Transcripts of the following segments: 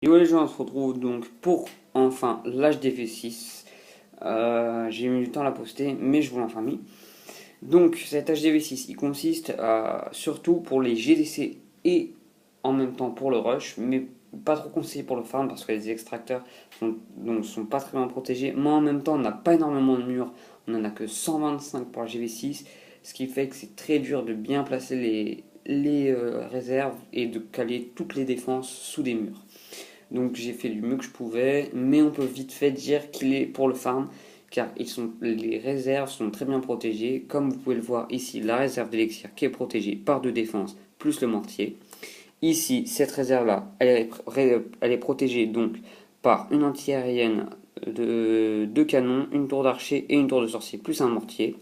Yo les gens, on se retrouve donc pour enfin l'HDV6. J'ai mis du temps à la poster, mais je vous l'ai enfin mis. Donc cet HDV6, il consiste surtout pour les GDC et en même temps pour le rush, mais pas trop conseillé pour le farm parce que les extracteurs sont pas très bien protégés. Moi en même temps, on n'a pas énormément de murs, on en a que 125 pour la GV6, ce qui fait que c'est très dur de bien placer les réserves et de caler toutes les défenses sous des murs. Donc j'ai fait du mieux que je pouvais, mais on peut vite fait dire qu'il est pour le farm, car les réserves sont très bien protégées. Comme vous pouvez le voir ici, la réserve d'élixir qui est protégée par deux défenses, plus le mortier. Ici, cette réserve-là, elle est protégée donc par une anti-aérienne de deux canons, une tour d'archer et une tour de sorcier, plus un mortier.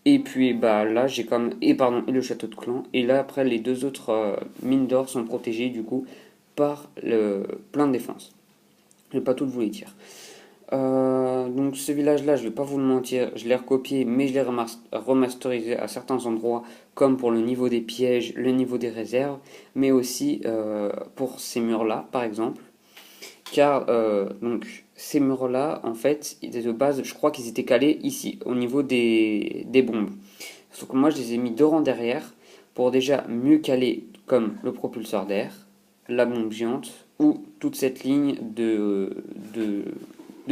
Et puis bah là j'ai comme et le château de clan, et là après les deux autres mines d'or sont protégées du coup par le plein de défense. Je vais pas tout vous les dire. Donc ce village là, je vais pas vous le mentir, je l'ai recopié mais je l'ai remasterisé à certains endroits, comme pour le niveau des pièges, le niveau des réserves, mais aussi pour ces murs là par exemple, car donc ces murs là en fait de base je crois qu'ils étaient calés ici au niveau des bombes. Sauf que moi, je les ai mis deux rangs derrière pour déjà mieux caler comme le propulseur d'air, la bombe géante ou toute cette ligne de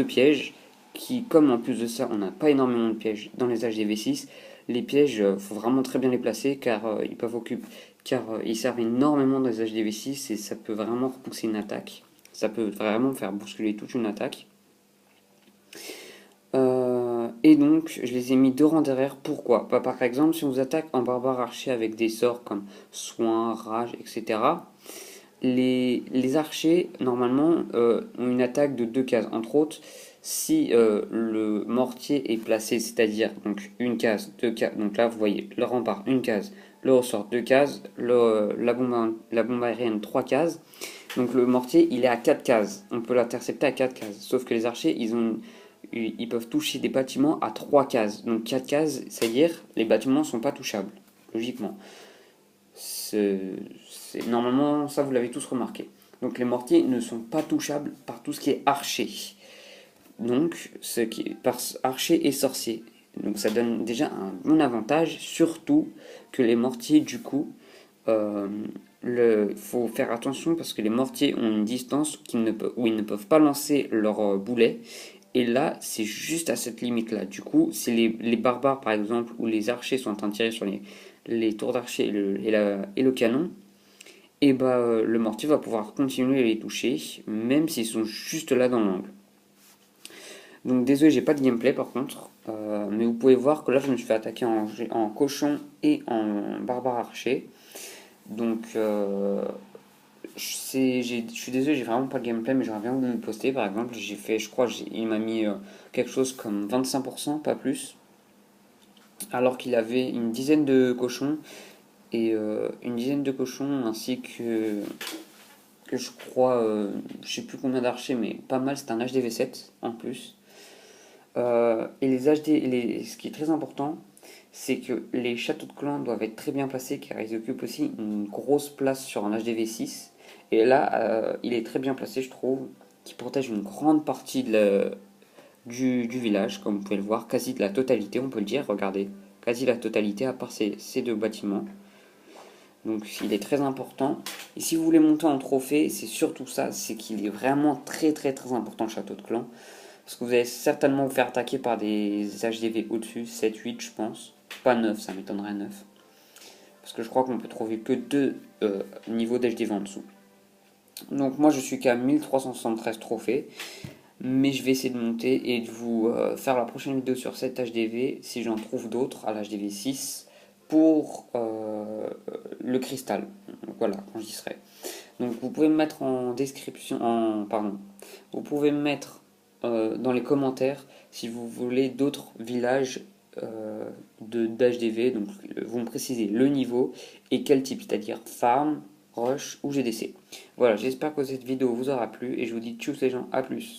pièges qui, comme en plus de ça, on n'a pas énormément de pièges dans les HDV6, les pièges, faut vraiment très bien les placer car ils servent énormément dans les HDV6 et ça peut vraiment repousser une attaque. Ça peut vraiment faire bousculer toute une attaque. Et donc, je les ai mis deux rangs derrière. Pourquoi? Bah, par exemple, si on vous attaque en barbare archer avec des sorts comme soin, rage, etc., les archers, normalement, ont une attaque de deux cases. Entre autres, si le mortier est placé, c'est-à-dire donc une case, deux cases, donc là, vous voyez, le rempart, une case, le ressort, deux cases, la bombe aérienne, trois cases. Donc le mortier, il est à 4 cases. On peut l'intercepter à 4 cases. Sauf que les archers, ils peuvent toucher des bâtiments à 3 cases. Donc 4 cases, c'est-à-dire les bâtiments ne sont pas touchables, logiquement. Normalement, ça vous l'avez tous remarqué. Donc les mortiers ne sont pas touchables par tout ce qui est archer. Donc, ce qui est par archer et sorcier. Donc ça donne déjà un bon avantage, surtout que les mortiers, du coup, il faut faire attention parce que les mortiers ont une distance où ils ne peuvent pas lancer leur boulet. Et là, c'est juste à cette limite-là. Du coup, si les barbares, par exemple, ou les archers sont en train de tirer sur les tours d'archer et le canon, et bah, le mortier va pouvoir continuer à les toucher, même s'ils sont juste là dans l'angle. Donc désolé, j'ai pas de gameplay par contre, mais vous pouvez voir que là je me suis fait attaquer en cochon et en barbare archer. Donc je suis désolé, j'ai vraiment pas de gameplay, mais j'aurais bien voulu le poster par exemple. J'ai fait, je crois, il m'a mis quelque chose comme 25%, pas plus, alors qu'il avait une dizaine de cochons et ainsi que je crois, je sais plus combien d'archers, mais pas mal. C'est un HDV7 en plus. Et ce qui est très important, c'est que les châteaux de clan doivent être très bien placés car ils occupent aussi une grosse place sur un HDV6. Et là, il est très bien placé, je trouve, qui protège une grande partie du village, comme vous pouvez le voir, quasi de la totalité, on peut le dire. Regardez, quasi la totalité, à part ces deux bâtiments. Donc il est très important. Et si vous voulez monter en trophée, c'est surtout ça, c'est qu'il est vraiment très très très important le château de clan. Parce que vous allez certainement vous faire attaquer par des HDV au-dessus, 7, 8 je pense. Pas 9, ça m'étonnerait 9. Parce que je crois qu'on peut trouver que 2 niveaux d'HDV en dessous. Donc moi je suis qu'à 1373 trophées. Mais je vais essayer de monter et de vous faire la prochaine vidéo sur cet HDV, si j'en trouve d'autres à l'HDV 6, pour le cristal. Donc voilà, quand j'y serai. Donc vous pouvez me mettre en description, pardon, vous pouvez me mettre dans les commentaires si vous voulez d'autres villages d'HDV. Donc vous me précisez le niveau et quel type, c'est-à-dire farm, rush ou GDC. Voilà, j'espère que cette vidéo vous aura plu et je vous dis tchuss les gens, à plus.